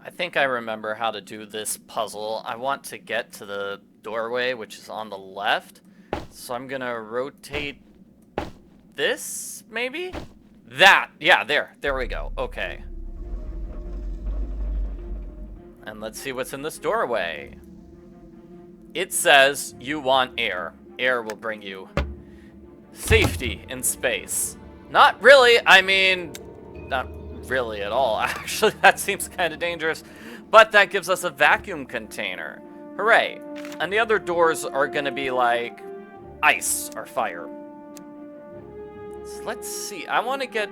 I think I remember how to do this puzzle. I want to get to the doorway, which is on the left. So I'm gonna rotate this, maybe? That! Yeah, there. There we go. Okay. And let's see what's in this doorway. It says you want air. Air will bring you safety in space. Not really. I mean, not really at all. Actually, that seems kind of dangerous. But that gives us a vacuum container. Hooray. And the other doors are going to be like ice or fire. So let's see. I want to get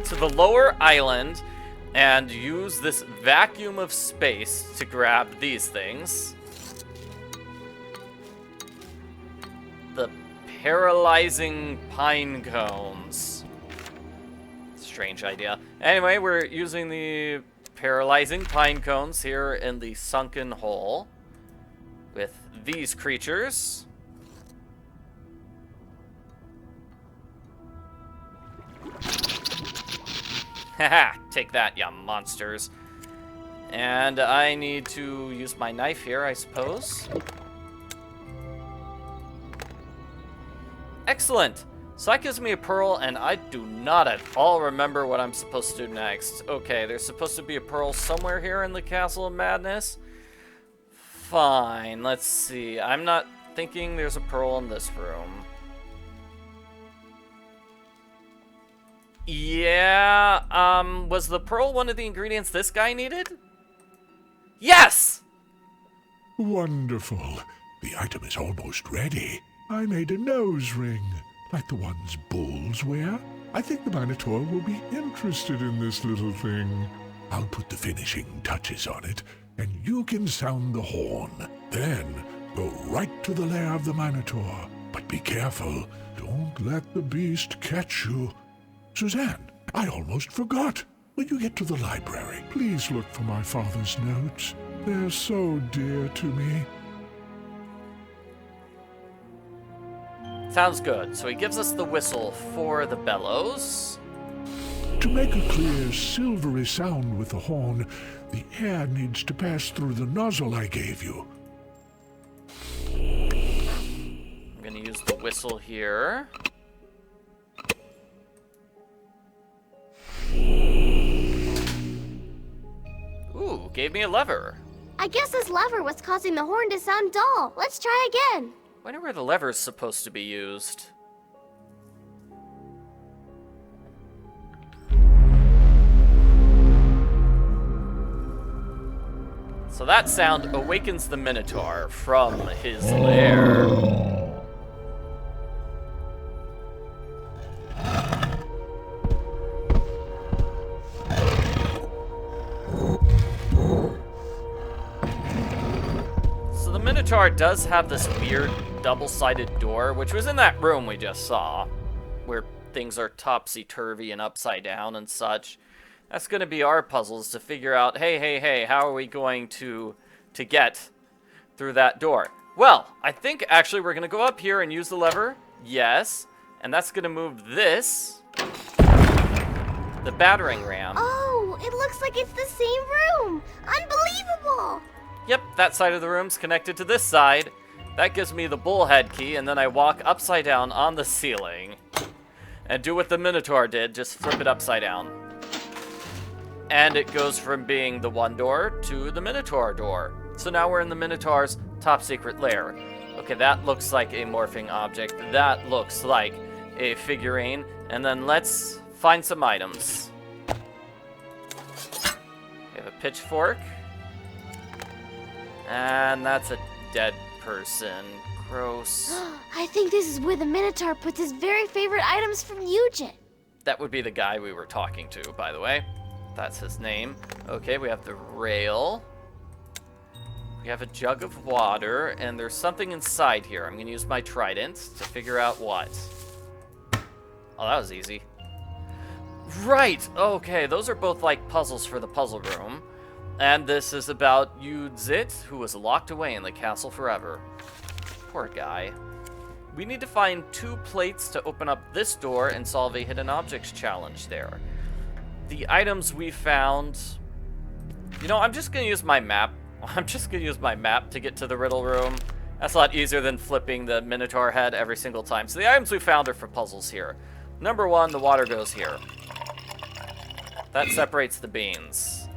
to the lower island and use this vacuum of space to grab these things. The paralyzing pine cones. Strange idea. Anyway, we're using the paralyzing pine cones here in the sunken hole with these creatures. Haha, take that, you monsters. And I need to use my knife here, I suppose. Excellent. So that gives me a pearl, and I do not at all remember what I'm supposed to do next. Okay, there's supposed to be a pearl somewhere here in the Castle of Madness. Fine, let's see. I'm not thinking there's a pearl in this room. Yeah, was the pearl one of the ingredients this guy needed? Yes! Wonderful. The item is almost ready. I made a nose ring, like the ones bulls wear. I think the Minotaur will be interested in this little thing. I'll put the finishing touches on it, and you can sound the horn. Then, go right to the lair of the Minotaur. But be careful. Don't let the beast catch you. Suzanne, I almost forgot. When you get to the library, please look for my father's notes. They're so dear to me. Sounds good. So he gives us the whistle for the bellows. To make a clear, silvery sound with the horn, the air needs to pass through the nozzle I gave you. I'm going to use the whistle here. Ooh, gave me a lever. I guess this lever was causing the horn to sound dull. Let's try again. Wonder where the lever's supposed to be used. So that sound awakens the Minotaur from his lair. So the Minotaur does have this weird double-sided door, which was in that room we just saw, where things are topsy-turvy and upside down and such. That's going to be our puzzles to figure out, hey, how are we going to get through that door? Well, I think actually we're going to go up here and use the lever. Yes. And that's going to move this, the battering ram. Oh, it looks like it's the same room. Unbelievable. Yep, that side of the room's connected to this side. That gives me the bullhead key, and then I walk upside down on the ceiling. And do what the Minotaur did, just flip it upside down. And it goes from being the one door to the Minotaur door. So now we're in the Minotaur's top secret lair. Okay, that looks like a morphing object. That looks like a figurine. And then let's find some items. We have a pitchfork. And that's a dead person. Gross. I think this is where the Minotaur puts his very favorite items from Yudzhit. That would be the guy we were talking to, by the way. That's his name. Okay, we have the rail. We have a jug of water, and there's something inside here. I'm going to use my trident to figure out what. Oh, that was easy. Right! Okay, those are both like puzzles for the puzzle room. And this is about Yudzhit, who was locked away in the castle forever. Poor guy. We need to find 2 plates to open up this door and solve a hidden objects challenge there. The items we found... You know, I'm just going to use my map. I'm just going to use my map to get to the riddle room. That's a lot easier than flipping the Minotaur head every single time. So the items we found are for puzzles here. Number 1, the water goes here. That separates the beans.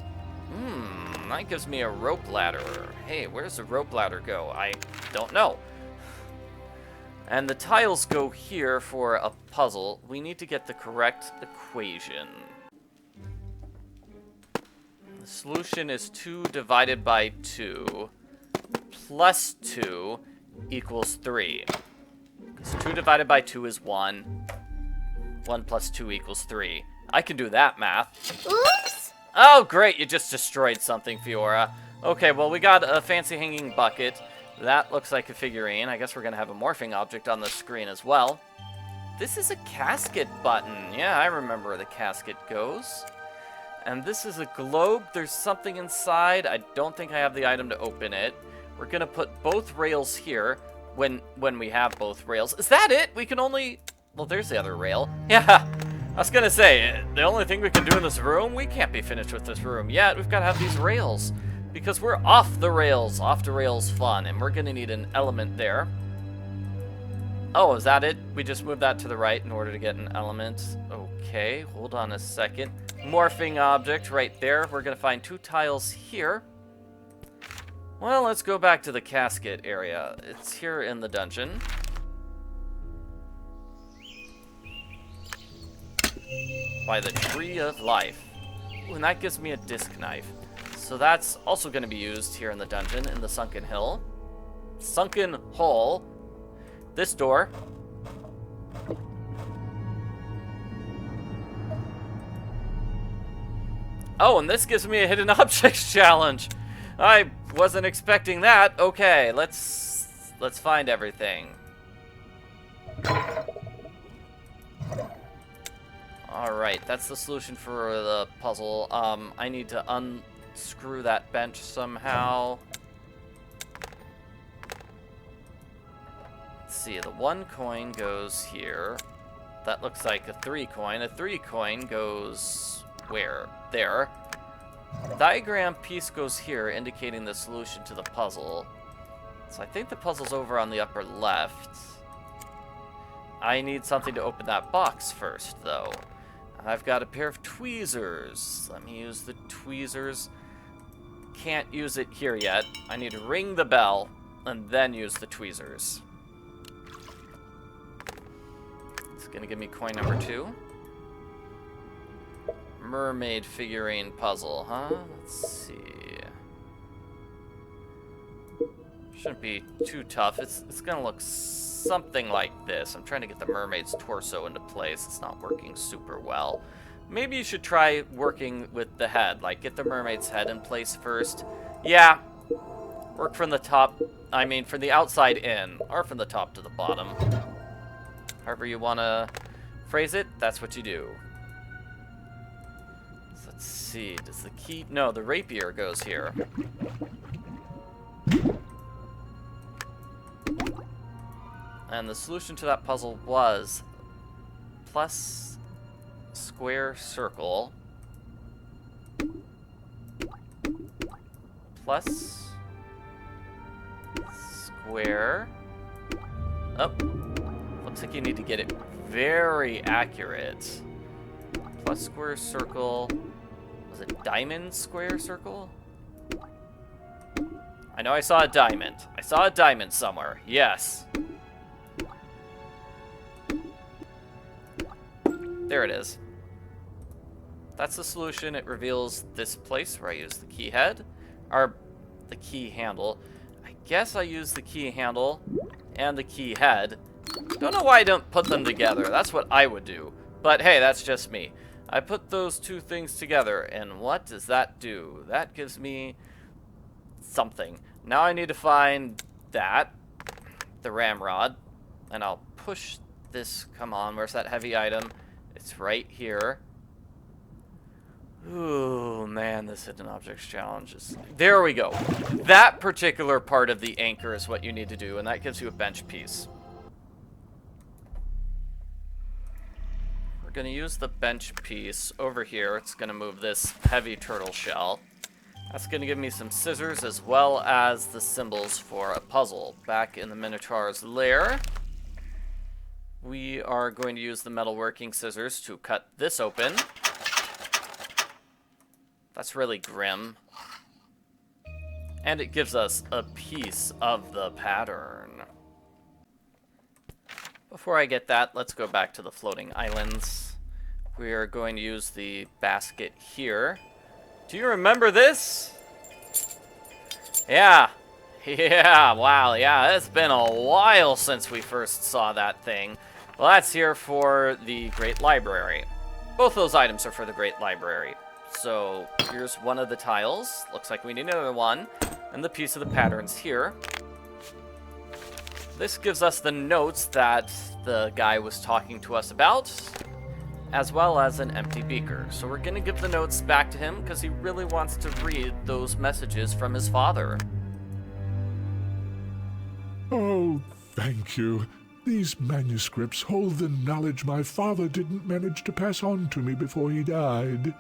That gives me a rope ladder. Hey, where's the rope ladder go? I don't know. And the tiles go here for a puzzle. We need to get the correct equation. The solution is 2 divided by 2 plus 2 equals 3. Because 2 divided by 2 is 1. 1 plus 2 equals 3. I can do that math. Oops! Oh, great, you just destroyed something, Fiora. Okay, well, we got a fancy hanging bucket. That looks like a figurine. I guess we're going to have a morphing object on the screen as well. This is a casket button. Yeah, I remember where the casket goes. And this is a globe. There's something inside. I don't think I have the item to open it. We're going to put both rails here when we have both rails. Is that it? We can only... Well, there's the other rail. Yeah, I was going to say, the only thing we can do in this room, we can't be finished with this room yet. We've got to have these rails. Because we're off the rails fun, and we're gonna need an element there. Oh, is that it? We just moved that to the right in order to get an element. Okay, hold on a second. Morphing object right there. We're gonna find 2 tiles here. Well, let's go back to the casket area. It's here in the dungeon. By the Tree of Life. Ooh, and that gives me a disc knife. So that's also going to be used here in the dungeon, in the Sunken Hill. Sunken Hole. This door. Oh, and this gives me a hidden objects challenge. I wasn't expecting that. Okay, let's find everything. Alright, that's the solution for the puzzle. I need to unscrew that bench somehow. Let's see, the 1 coin goes here. That looks like a 3 coin. A 3 coin goes where? There. Diagram piece goes here, indicating the solution to the puzzle. So I think the puzzle's over on the upper left. I need something to open that box first, though. I've got a pair of tweezers. Let me use the tweezers. Can't use it here yet. I need to ring the bell and then use the tweezers. It's gonna give me coin number 2. Mermaid figurine puzzle, huh? Let's see. Shouldn't be too tough. It's gonna look something like this. I'm trying to get the mermaid's torso into place. It's not working super well. Maybe you should try working with the head. Like, get the mermaid's head in place first. Yeah. Work from the top. I mean, from the outside in. Or from the top to the bottom. However you want to phrase it, that's what you do. So let's see. Does the key... No, the rapier goes here. And the solution to that puzzle was plus square circle plus square. Oh, looks like you need to get it very accurate. Plus square circle. Was it diamond square circle? I know I saw a diamond. I saw a diamond somewhere. Yes. There it is. That's the solution. It reveals this place where I use the key head, or the key handle. I guess I use the key handle and the key head. Don't know why I don't put them together. That's what I would do. But hey, that's just me. I put those 2 things together, and what does that do? That gives me something. Now I need to find that, the ramrod, and I'll push this. Come on, where's that heavy item? It's right here. Ooh, man, this hidden objects challenge is... There we go. That particular part of the anchor is what you need to do, and that gives you a bench piece. going to use the bench piece over here. It's going to move this heavy turtle shell. That's going to give me some scissors as well as the symbols for a puzzle. Back in the Minotaur's lair, we are going to use the metalworking scissors to cut this open. That's really grim. And it gives us a piece of the pattern. Before I get that, let's go back to the floating islands. We are going to use the basket here. Do you remember this? Yeah. Yeah, wow, yeah, it's been a while since we first saw that thing. Well, that's here for the Great Library. Both those items are for the Great Library. So here's one of the tiles. Looks like we need another one. And the piece of the pattern's here. This gives us the notes that the guy was talking to us about, as well as an empty beaker. So we're going to give the notes back to him because he really wants to read those messages from his father. Oh, thank you. These manuscripts hold the knowledge my father didn't manage to pass on to me before he died.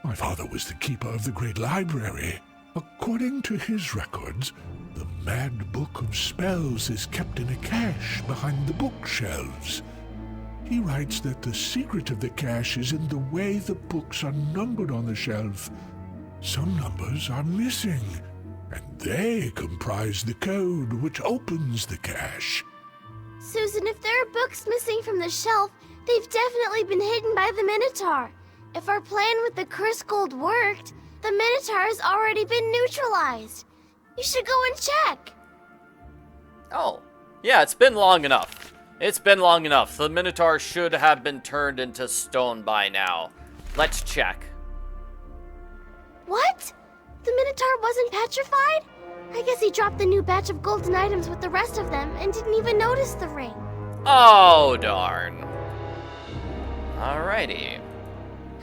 My father was the keeper of the Great Library. According to his records, the Mad Book of Spells is kept in a cache behind the bookshelves. He writes that the secret of the cache is in the way the books are numbered on the shelf. Some numbers are missing, and they comprise the code which opens the cache. Susan, if there are books missing from the shelf, they've definitely been hidden by the Minotaur. If our plan with the cursed gold worked, the Minotaur has already been neutralized. You should go and check. Oh, yeah, it's been long enough. It's been long enough. The Minotaur should have been turned into stone by now. Let's check. What? The Minotaur wasn't petrified? I guess he dropped the new batch of golden items with the rest of them and didn't even notice the ring. Oh, darn. Alrighty.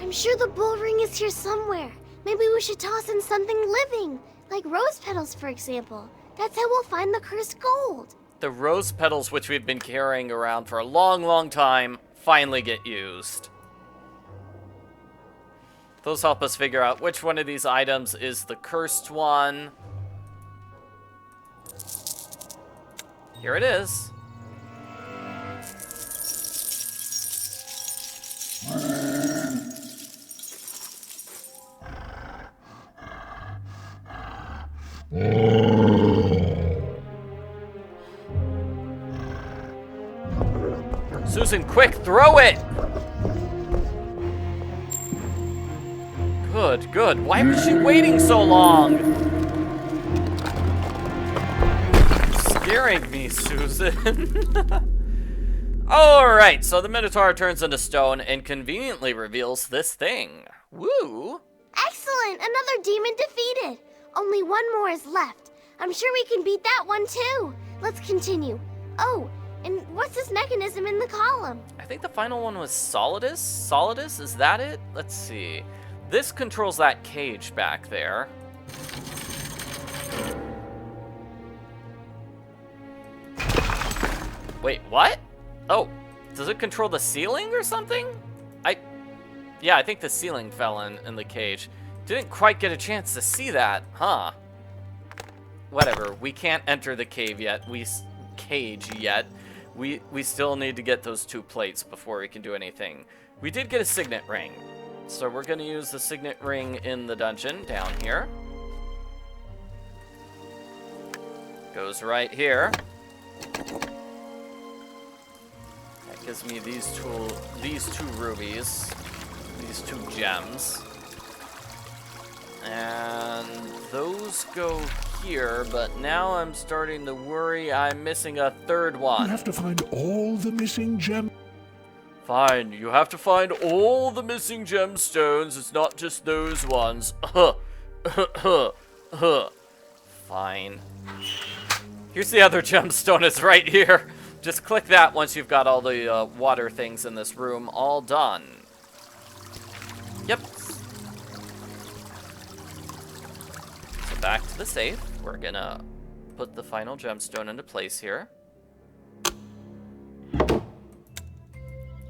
I'm sure the bull ring is here somewhere. Maybe we should toss in something living, like rose petals, for example. That's how we'll find the cursed gold. The rose petals, which we've been carrying around for a long, long time, finally get used. Those help us figure out which one of these items is the cursed one. Here it is. Susan, quick, throw it! Good, good. Why was she waiting so long? Scaring me, Susan. Alright, so the Minotaur turns into stone and conveniently reveals this thing. Woo! Excellent! Another demon defeated! Only one more is left. I'm sure we can beat that one too. Let's continue. Oh, and what's this mechanism in the column? I think the final one was Solidus. Solidus, is that it? Let's see. This controls that cage back there. Wait, what? Oh, does it control the ceiling or something? Yeah, I think the ceiling fell in the cage. Didn't quite get a chance to see that, huh? Whatever, we can't enter the cage yet. We still need to get those 2 plates before we can do anything. We did get a signet ring. So we're going to use the signet ring in the dungeon down here. Goes right here. That gives me these two rubies, these 2 gems. And those go here, but now I'm starting to worry I'm missing a 3rd one. You have to find all the missing gems. Fine, you have to find all the missing gemstones. It's not just those ones. Fine. Here's the other gemstone. It's right here. Just click that once you've got all the water things in this room all done. Yep. So back to the safe. We're gonna put the final gemstone into place here.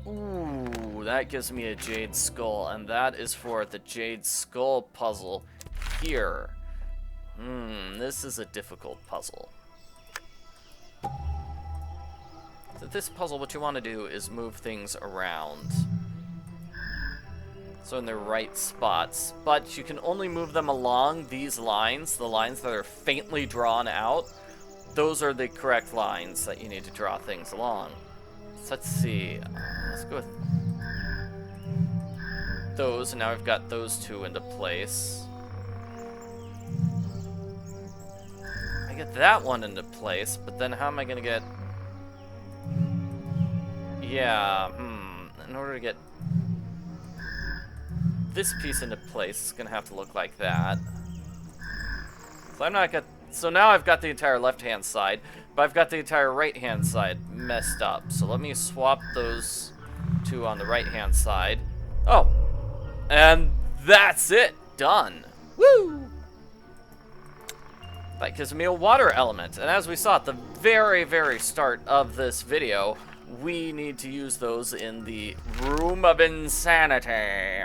Ooh, Ooh, that gives me a Jade Skull, and that is for the Jade Skull puzzle here. This is a difficult puzzle. So this puzzle, what you want to do is move things around. So in the right spots. But you can only move them along these lines, the lines that are faintly drawn out. Those are the correct lines that you need to draw things along. So let's see. Let's go with those, and now I've got those two into place. I get that one into place, but then how am I gonna get... Yeah, in order to get this piece into place, it's gonna have to look like that. So now I've got the entire left-hand side, but I've got the entire right-hand side messed up. So let me swap those two on the right-hand side. Oh, and that's it. Done. Woo! That gives me a water element. And as we saw at the very, very start of this video, we need to use those in the Room of Insanity.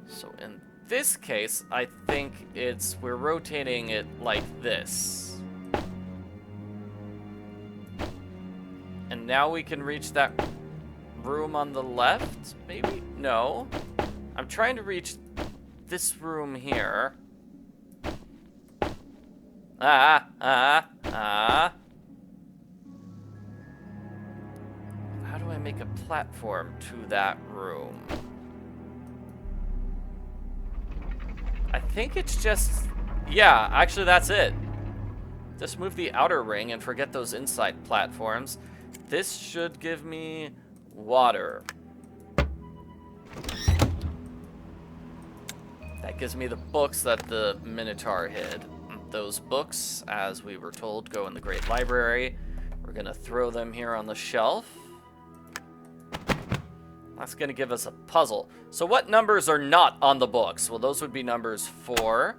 So in this case, I think we're rotating it like this. And now we can reach that room on the left, maybe? No. I'm trying to reach this room here. How do I make a platform to that room? I think it's just... Yeah, actually that's it. Just move the outer ring and forget those inside platforms. This should give me water. That gives me the books that the Minotaur hid. Those books, as we were told, go in the Great Library. We're gonna throw them here on the shelf. That's gonna give us a puzzle. So what numbers are not on the books? Well, those would be numbers 4,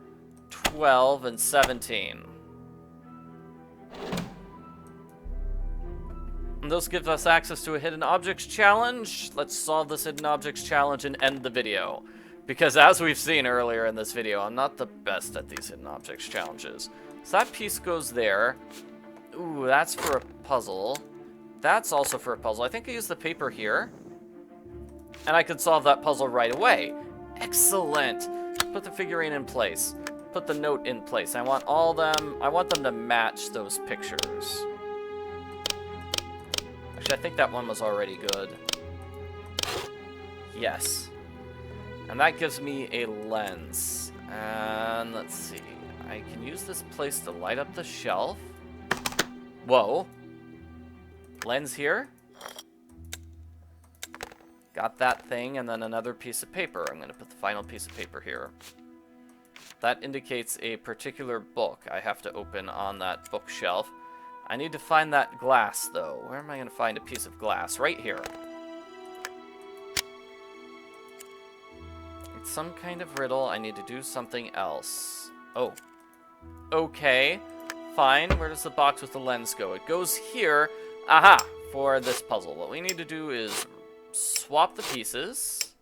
12, and 17. And those give us access to a hidden objects challenge. Let's solve this hidden objects challenge and end the video. Because as we've seen earlier in this video, I'm not the best at these hidden objects challenges. So that piece goes there. Ooh, that's for a puzzle. That's also for a puzzle. I think I use the paper here. And I could solve that puzzle right away. Excellent. Put the figurine in place. Put the note in place. I want them to match those pictures. Actually, I think that one was already good. Yes. And that gives me a lens. And let's see. I can use this place to light up the shelf. Whoa. Lens here. Got that thing, and then another piece of paper. I'm going to put the final piece of paper here. That indicates a particular book I have to open on that bookshelf. I need to find that glass, though. Where am I going to find a piece of glass? Right here. It's some kind of riddle. I need to do something else. Oh. Okay. Fine. Where does the box with the lens go? It goes here. Aha! For this puzzle. What we need to do is swap the pieces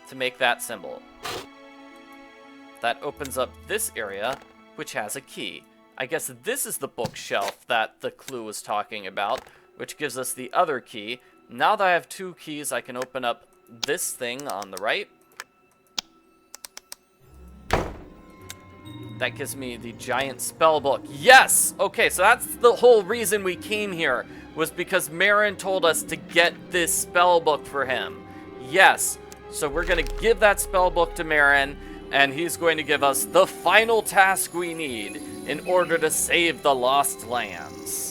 to make that symbol. That opens up this area, which has a key. I guess this is the bookshelf that the clue was talking about, which gives us the other key. Now that I have two keys, I can open up this thing on the right. That gives me the giant spell book. Yes! Okay, so that's the whole reason we came here, was because Maaron told us to get this spell book for him. Yes, so we're going to give that spell book to Maaron, and he's going to give us the final task we need in order to save the Lost Lands.